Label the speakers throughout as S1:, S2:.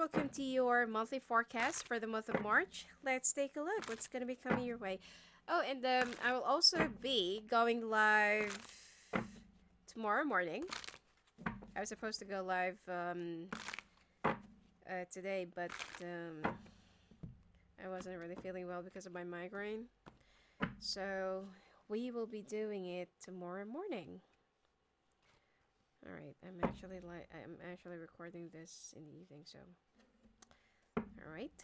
S1: welcome to your monthly forecast for the month of March. Let's take a look what's going to be coming your way. Oh, and I will also be going live tomorrow morning. I was supposed to go live today, but I wasn't really feeling well because of my migraine. So we will be doing it tomorrow morning. All right, I'm actually recording this in the evening, so all right.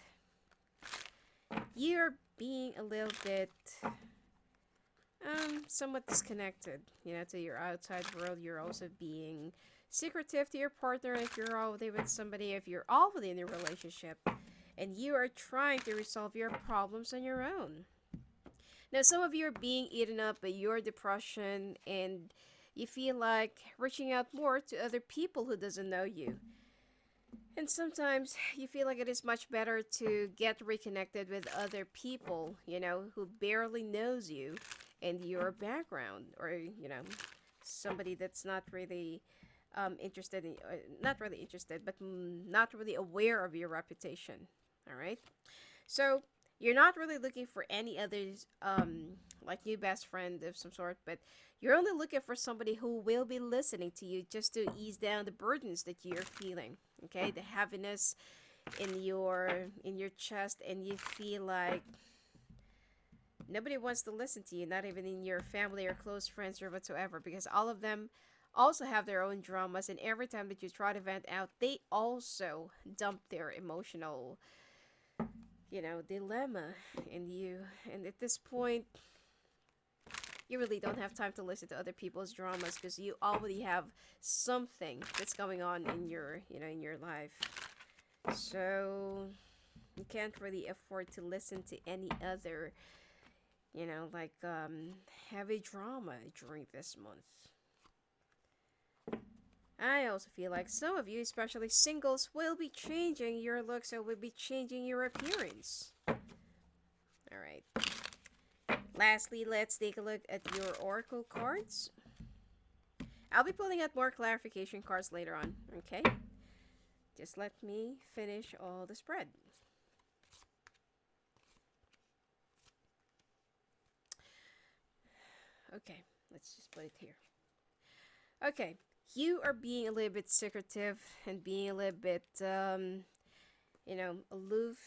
S1: You're being a little bit somewhat disconnected, to your outside world. You're also being secretive to your partner if you're already with somebody, if you're already in a relationship, and you are trying to resolve your problems on your own. Now, some of you are being eaten up by your depression, and you feel like reaching out more to other people who doesn't know you. And sometimes you feel like it is much better to get reconnected with other people, who barely knows you and your background, or, somebody that's not really interested in, not really interested, but not really aware of your reputation. All right. So you're not really looking for any others, like new best friend of some sort, but you're only looking for somebody who will be listening to you just to ease down the burdens that you're feeling. Okay, the heaviness in your chest, and you feel like nobody wants to listen to you, not even in your family or close friends or whatsoever, because all of them also have their own dramas, and every time that you try to vent out, they also dump their emotional dilemma in you. And at this point, you really don't have time to listen to other people's dramas because you already have something that's going on in your life. So you can't really afford to listen to any other, heavy drama during this month. I also feel like some of you, especially singles, will be changing your looks or will be changing your appearance. Alright. Lastly, let's take a look at your oracle cards. I'll be pulling out more clarification cards later on, okay? Just let me finish all the spread. Okay, let's just put it here. Okay, you are being a little bit secretive and being a little bit, aloof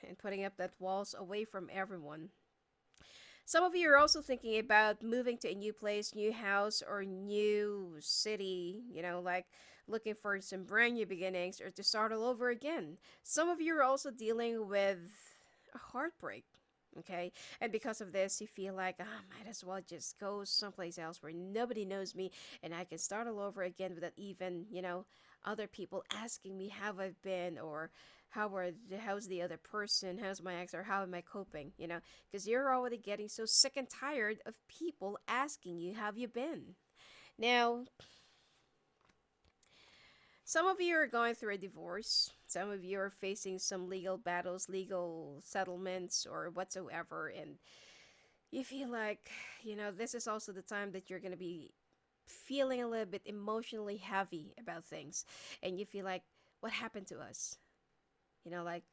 S1: and putting up that walls away from everyone. Some of you are also thinking about moving to a new place, new house, or new city, like looking for some brand new beginnings or to start all over again. Some of you are also dealing with a heartbreak, okay? And because of this, you feel like, might as well just go someplace else where nobody knows me and I can start all over again without even, other people asking me how I've been, or how's the other person, how's my ex, or how am I coping, because you're already getting so sick and tired of people asking you how have you been. Now, some of you are going through a divorce, some of you are facing some legal battles, legal settlements, or whatsoever, and you feel like, this is also the time that you're going to be feeling a little bit emotionally heavy about things, and you feel like, what happened to us? Like,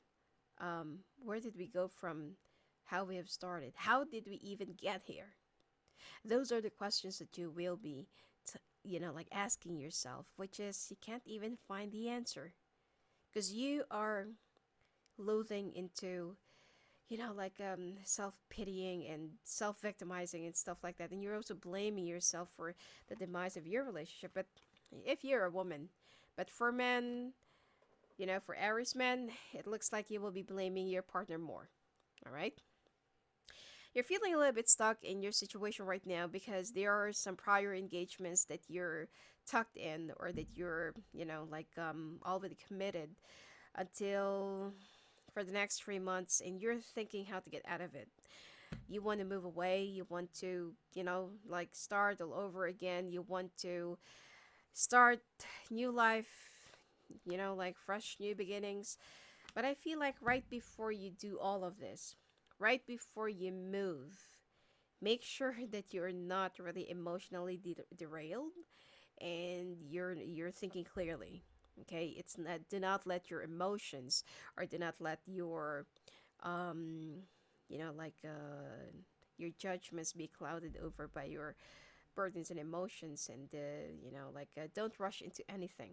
S1: where did we go from how we have started? How did we even get here? Those are the questions that you will be, like asking yourself, which is you can't even find the answer because you are loathing into, self-pitying and self-victimizing and stuff like that. And you're also blaming yourself for the demise of your relationship. But if you're a woman, but for men, for Aries men, it looks like you will be blaming your partner more. All right? You're feeling a little bit stuck in your situation right now because there are some prior engagements that you're tucked in, or that you're, already committed until for the next 3 months, and you're thinking how to get out of it. You want to move away. You want to, start all over again. You want to start new life, fresh new beginnings. But I feel like right before you do all of this, right before you move, make sure that you're not really emotionally derailed and you're thinking clearly. Okay, it's not. Do not let your emotions, or do not let your, um, you know, like your judgments be clouded over by your burdens and emotions, and don't rush into anything.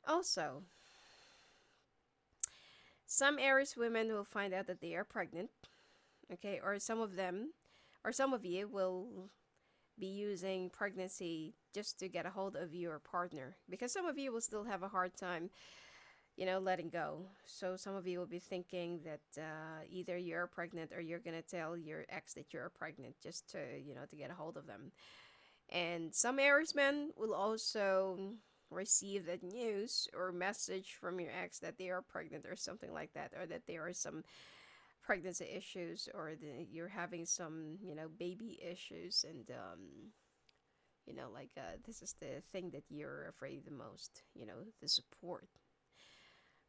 S1: Also, some Aries women will find out that they are pregnant. Okay, or some of them, or some of you will be using pregnancy just to get a hold of your partner, because some of you will still have a hard time, letting go. So some of you will be thinking that either you're pregnant or you're gonna tell your ex that you're pregnant just to to get a hold of them. And some Aries men will also receive the news or message from your ex that they are pregnant or something like that, or that there are some pregnancy issues, or you're having some baby issues, and this is the thing that you're afraid the most, the support.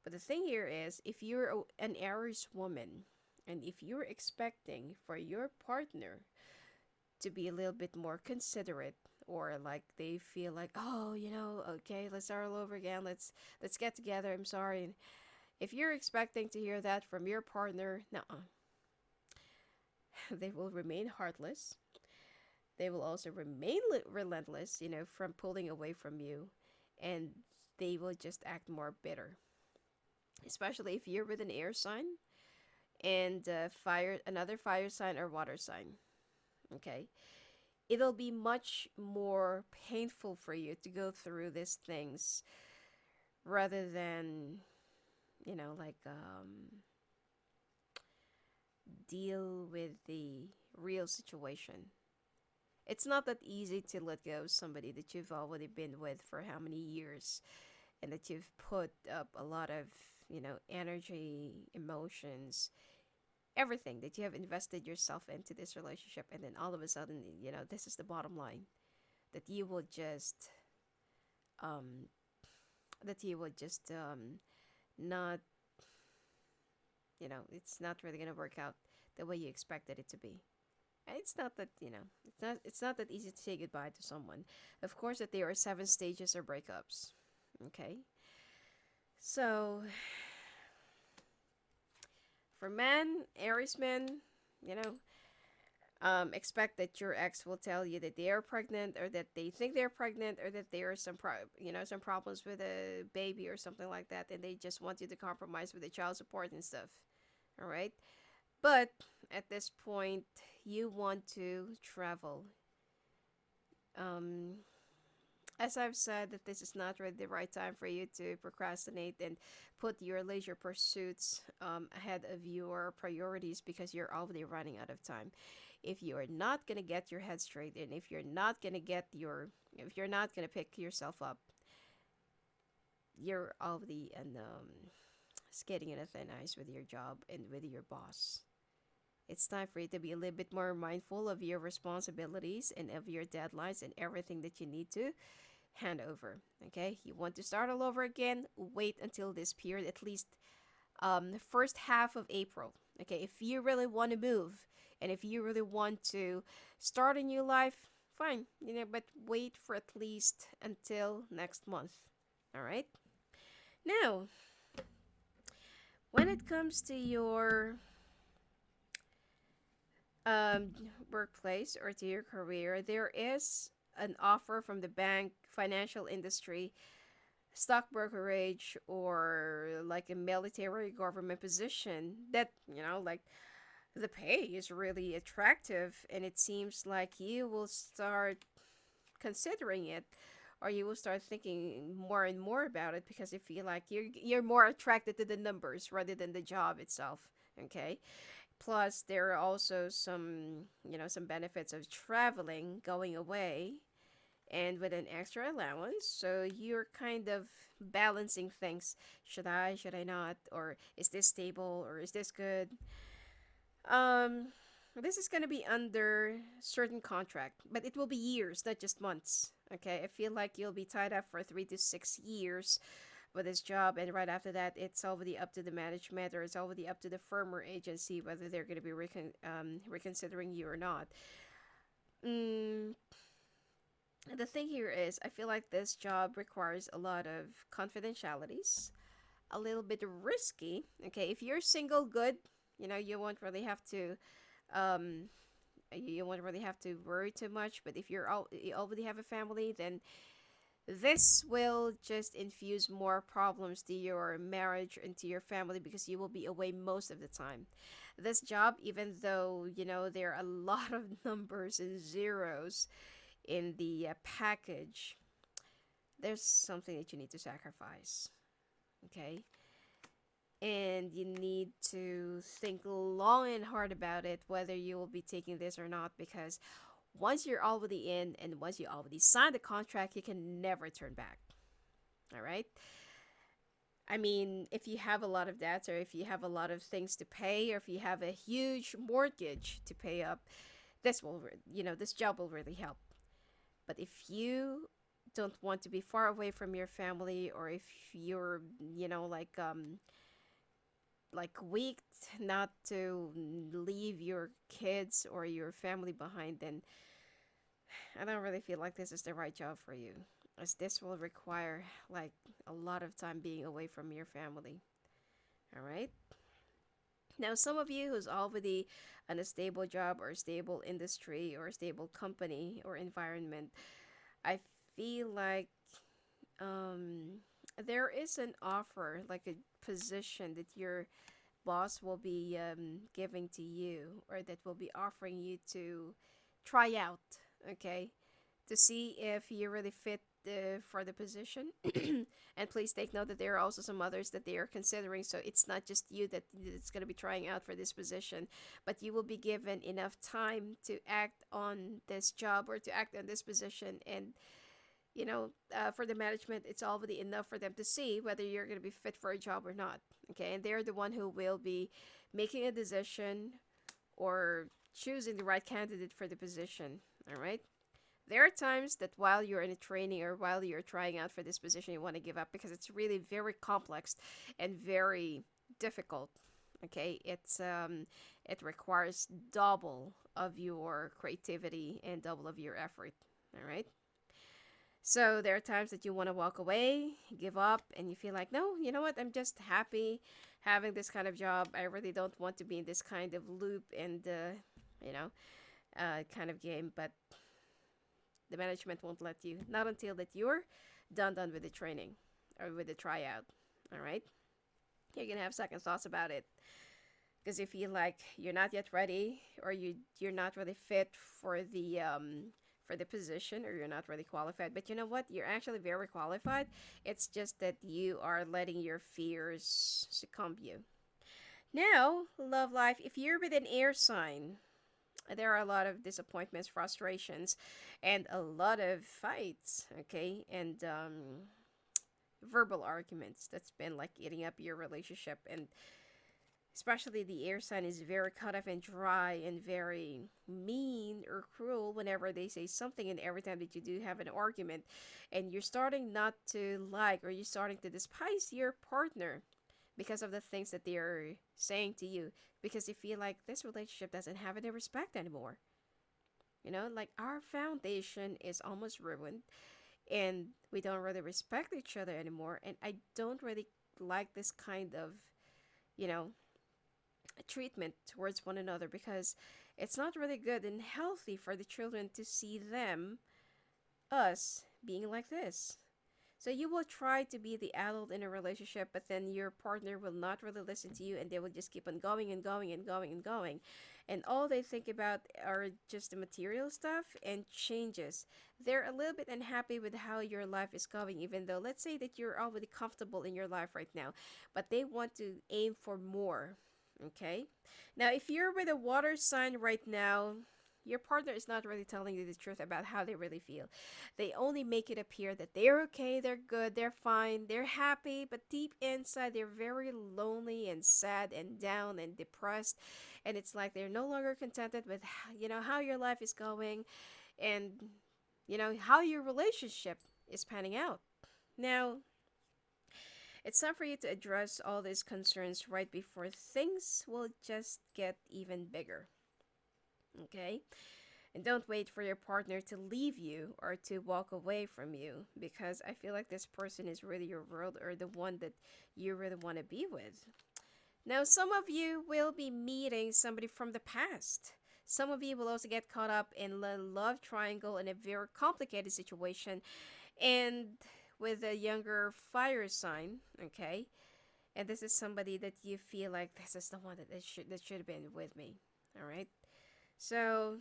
S1: But the thing here is, if you're an Aries woman, and if you're expecting for your partner to be a little bit more considerate, or like they feel like, oh, okay, let's start all over again, let's get together, I'm sorry. If you're expecting to hear that from your partner, no, they will remain heartless. They will also remain relentless, from pulling away from you, and they will just act more bitter. Especially if you're with an air sign and another fire sign or water sign. Okay, it'll be much more painful for you to go through these things rather than deal with the real situation. It's not that easy to let go of somebody that you've already been with for how many years, and that you've put up a lot of, energy, emotions, everything that you have invested yourself into this relationship, and then all of a sudden, this is the bottom line, that you will just, um, not, it's not really gonna work out the way you expected it to be. It's not that it's not that easy to say goodbye to someone. Of course, that there are 7 stages of breakups. Okay, so for men, Aries men, you know, expect that your ex will tell you that they are pregnant, or that they think they're pregnant, or that there are some problems with a baby or something like that, and they just want you to compromise with the child support and stuff. All right, but at this point, you want to travel. Um, as I've said, that this is not really the right time for you to procrastinate and put your leisure pursuits ahead of your priorities, because you're already running out of time. If you are not gonna get your head straight, and if you're not gonna pick yourself up, you're already skating in a thin ice with your job and with your boss. It's time for you to be a little bit more mindful of your responsibilities and of your deadlines and everything that you need to hand over. Okay, you want to start all over again? Wait until this period, at least the first half of April. Okay, if you really want to move, and if you really want to start a new life, fine, but wait for at least until next month. All right. Now, when it comes to your um, workplace or to your career, there is an offer from the bank, financial industry, stock brokerage, or like a military government position that, like the pay is really attractive, and it seems like you will start considering it, or you will start thinking more and more about it, because you feel like you're more attracted to the numbers rather than the job itself. Okay, plus there are also some benefits of traveling, going away, and with an extra allowance, so you're kind of balancing things. Should I not, or is this stable, or is this good? um this is going to be under certain contract, but it will be years, not just months. Okay, I feel like you'll be tied up for 3 to 6 years with this job, and right after that, it's already up to the management, or it's already up to the firm or agency, whether they're going to be reconsidering you or not. mm, The thing here is, I feel like this job requires a lot of confidentialities, a little bit risky. Okay, if you're single, good. You won't really have to um you won't really have to worry too much. But if you already have a family, then this will just infuse more problems to your marriage and to your family because you will be away most of the time. This job, even though there are a lot of numbers and zeros in the package, there's something that you need to sacrifice. Okay, and you need to think long and hard about it whether you will be taking this or not, because once you're already in and once you already signed the contract, you can never turn back. All right. I mean, if you have a lot of debts, or if you have a lot of things to pay, or if you have a huge mortgage to pay up, this job will really help. But if you don't want to be far away from your family, or if you're, weak not to leave your kids or your family behind, then I don't really feel like this is the right job for you, as this will require like a lot of time being away from your family. All right. Now, some of you who's already in a stable job or stable industry or stable company or environment, I feel like um, there is an offer, like a position that your boss will be giving to you, or that will be offering you to try out, okay, to see if you really fit for the position. And please take note that there are also some others that they are considering, so it's not just you that's going to be trying out for this position, but you will be given enough time to act on this job or to act on this position. And for the management, it's already enough for them to see whether you're going to be fit for a job or not. Okay, and they're the one who will be making a decision or choosing the right candidate for the position. All right. There are times that while you're in a training or while you're trying out for this position, you want to give up because it's really very complex and very difficult. Okay, it requires double of your creativity and double of your effort. All right. So there are times that you want to walk away, give up, and you feel like, no, you know what? I'm just happy having this kind of job. I really don't want to be in this kind of loop and, kind of game. But the management won't let you, not until that you're done with the training or with the tryout. All right? You're going to have second thoughts about it because you feel like you're not yet ready, or you're not really fit for the position, or you're not really qualified. But you know what? You're actually very qualified. It's just that you are letting your fears succumb you. Now, love life. If you're with an air sign, there are a lot of disappointments, frustrations, and a lot of fights. Okay, and verbal arguments that's been like eating up your relationship. And especially the air sign is very cut off and dry and very mean or cruel whenever they say something, and every time that you do have an argument, and you're starting not to like, or you're starting to despise your partner because of the things that they're saying to you, because you feel like this relationship doesn't have any respect anymore. Like our foundation is almost ruined, and we don't really respect each other anymore, and I don't really like this kind of you know treatment towards one another, because it's not really good and healthy for the children to see us being like this. So you will try to be the adult in a relationship, but then your partner will not really listen to you, and they will just keep on going and going and going and going. And all they think about are just the material stuff and changes. They're a little bit unhappy with how your life is going, even though let's say that you're already comfortable in your life right now, but they want to aim for more. Okay? Now, if you're with a water sign right now, your partner is not really telling you the truth about how they really feel. They only make it appear that they're okay, they're good, they're fine, they're happy, but deep inside they're very lonely and sad and down and depressed. And it's like they're no longer contented with how your life is going, and how your relationship is panning out. Now, it's time for you to address all these concerns right before things will just get even bigger. Okay? And don't wait for your partner to leave you or to walk away from you, because I feel like this person is really your world, or the one that you really want to be with. Now, some of you will be meeting somebody from the past. Some of you will also get caught up in the love triangle in a very complicated situation, and with a younger fire sign, okay? And this is somebody that you feel like this is the one that should have been with me, all right? So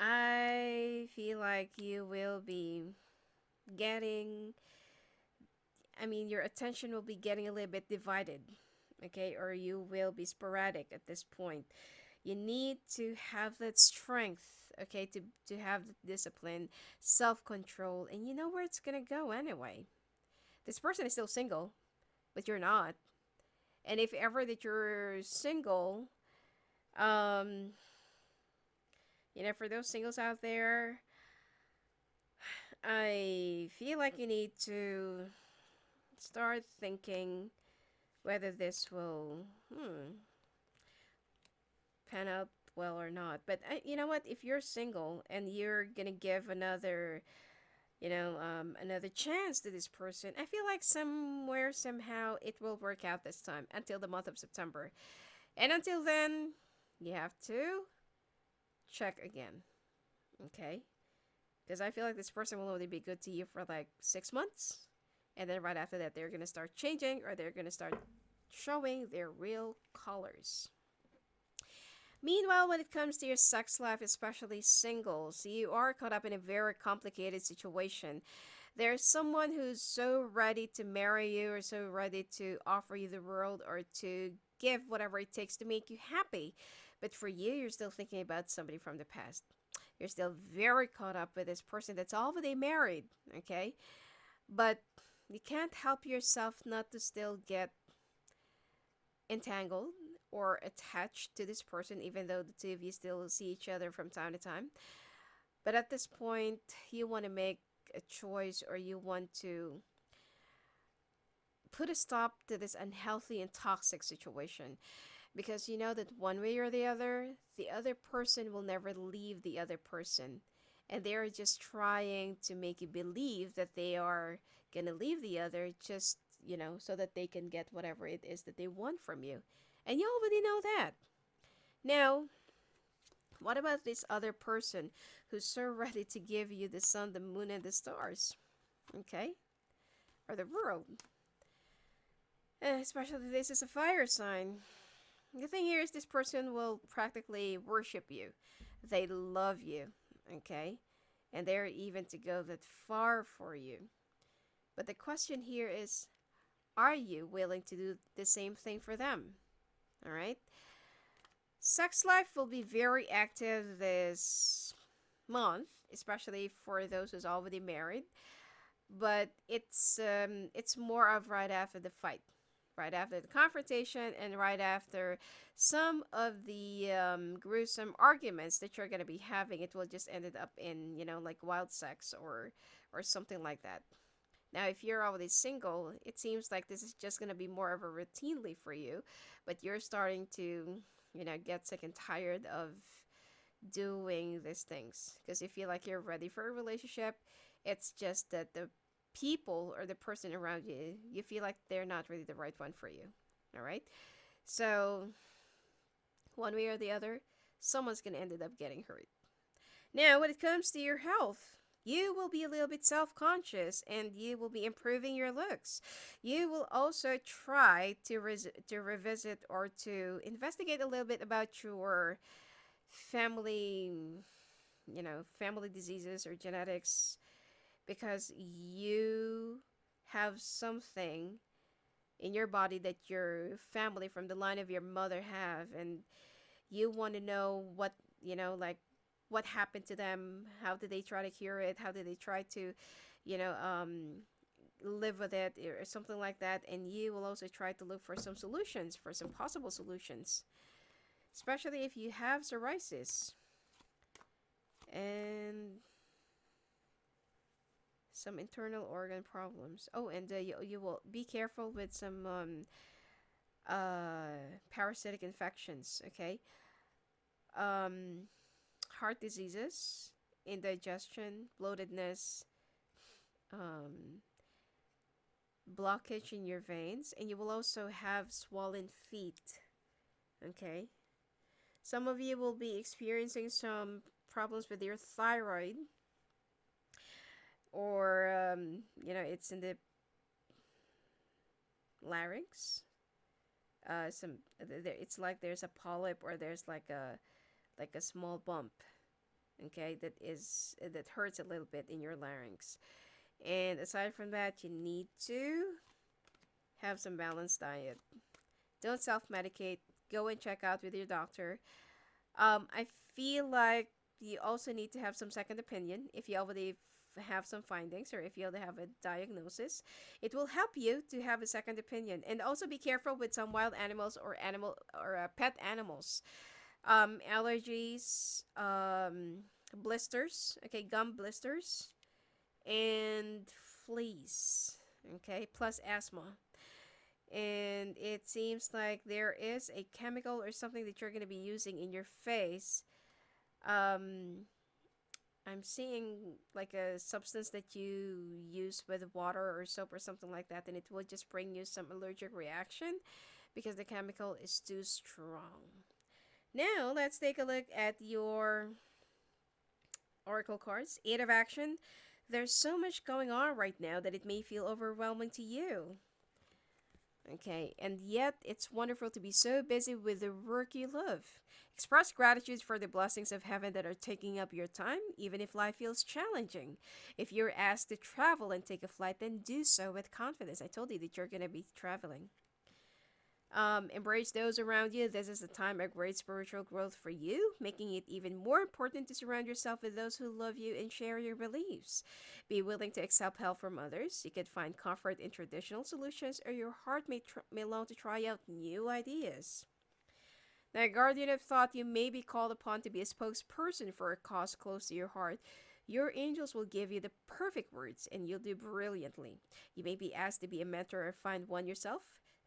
S1: I feel like you will be getting, your attention will be getting a little bit divided, okay? Or you will be sporadic at this point. You need to have that strength, okay, to have the discipline, self control, and you know where it's gonna go anyway. This person is still single, but you're not. And if ever that you're single, um, for those singles out there, I feel like you need to start thinking whether this will pan out well or not. But you know what? If you're single and you're gonna give another chance to this person, I feel like somewhere, somehow, it will work out this time until the month of September. And until then, you have to check again, okay? Because I feel like this person will only be good to you for like 6 months. And then right after that, they're going to start changing, or they're going to start showing their real colors. Meanwhile, when it comes to your sex life, especially singles, you are caught up in a very complicated situation. There's someone who's so ready to marry you, or so ready to offer you the world, or to give whatever it takes to make you happy. But for you, you're still thinking about somebody from the past. You're still very caught up with this person that's already married, okay? But you can't help yourself not to still get entangled or attached to this person, even though the two of you still see each other from time to time. But at this point, you want to make a choice, or you want to put a stop to this unhealthy and toxic situation, because you know that one way or the other person will never leave the other person, and they're just trying to make you believe that they are gonna leave the other, just so that they can get whatever it is that they want from you, and you already know that. Now, what about this other person who's so ready to give you the sun, the moon, and the stars, okay, or the world? Especially this is a fire sign. The thing here is, this person will practically worship you. They love you, okay? And they're even to go that far for you. But the question here is, are you willing to do the same thing for them? All right? Sex life will be very active this month, especially for those who's already married. But it's more of right after the fight, right after the confrontation, and right after some of the gruesome arguments that you're going to be having. It will just end up in, like wild sex, or something like that. Now, if you're already single, it seems like this is just going to be more of a routinely for you, but you're starting to, get sick and tired of doing these things, because you feel like you're ready for a relationship. It's just that the people or the person around you, you feel like they're not really the right one for you. All right? So, one way or the other, someone's going to end up getting hurt. Now, when it comes to your health, you will be a little bit self-conscious, and you will be improving your looks. You will also try to revisit or to investigate a little bit about your family, family diseases or genetics, because you have something in your body that your family from the line of your mother have, and you want to know what, like what happened to them, how did they try to cure it, how did they try to, you know, um, live with it, or something like that. And you will also try to look for some solutions, for some possible solutions, especially if you have psoriasis and some internal organ problems. Oh, and you will be careful with some parasitic infections, okay? heart diseases, indigestion, bloatedness, um, blockage in your veins, and you will also have swollen feet. Okay. Some of you will be experiencing some problems with your thyroid, or it's in the larynx. It's like there's a polyp, or there's like a small bump. Okay, that hurts a little bit in your larynx. And aside from that, you need to have some balanced diet. Don't self-medicate. Go and check out with your doctor. I feel like you also need to have some second opinion if you already have some findings, or if you already have a diagnosis. It will help you to have a second opinion. And also be careful with some wild animals, or pet animals. Allergies, blisters, okay, gum blisters, and fleas, okay, plus asthma. And it seems like there is a chemical or something that you're going to be using in your face. I'm seeing like a substance that you use with water or soap or something like that, and it will just bring you some allergic reaction because the chemical is too strong. Now, let's take a look at your oracle cards. Eight of Action. There's so much going on right now that it may feel overwhelming to you. Okay, and yet it's wonderful to be so busy with the work you love. Express gratitude for the blessings of heaven that are taking up your time, even if life feels challenging. If you're asked to travel and take a flight, then do so with confidence. I told you that you're going to be traveling. Embrace those around you. This is a time of great spiritual growth for you, making it even more important to surround yourself with those who love you and share your beliefs. Be willing to accept help from others. You can find comfort in traditional solutions, or your heart may long to try out new ideas. Now, guardian of thought, you may be called upon to be a spokesperson for a cause close to your heart. Your angels will give you the perfect words, and you'll do brilliantly. You may be asked to be a mentor or find one yourself.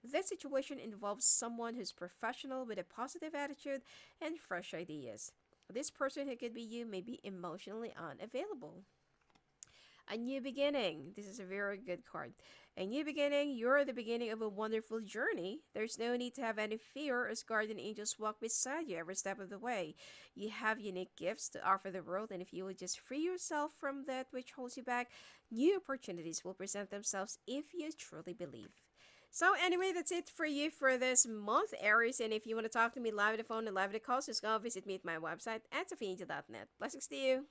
S1: This situation involves someone who's professional with a positive attitude and fresh ideas. This person, who could be you, may be emotionally unavailable. A new beginning. This is a very good card. A new beginning. You're the beginning of a wonderful journey. There's no need to have any fear, as guardian angels walk beside you every step of the way. You have unique gifts to offer the world, and if you would just free yourself from that which holds you back, new opportunities will present themselves if you truly believe. So anyway, that's it for you for this month, Aries. And if you want to talk to me live on the phone and live at the calls, just go visit me at my website at sophiaangel.net. Blessings to you.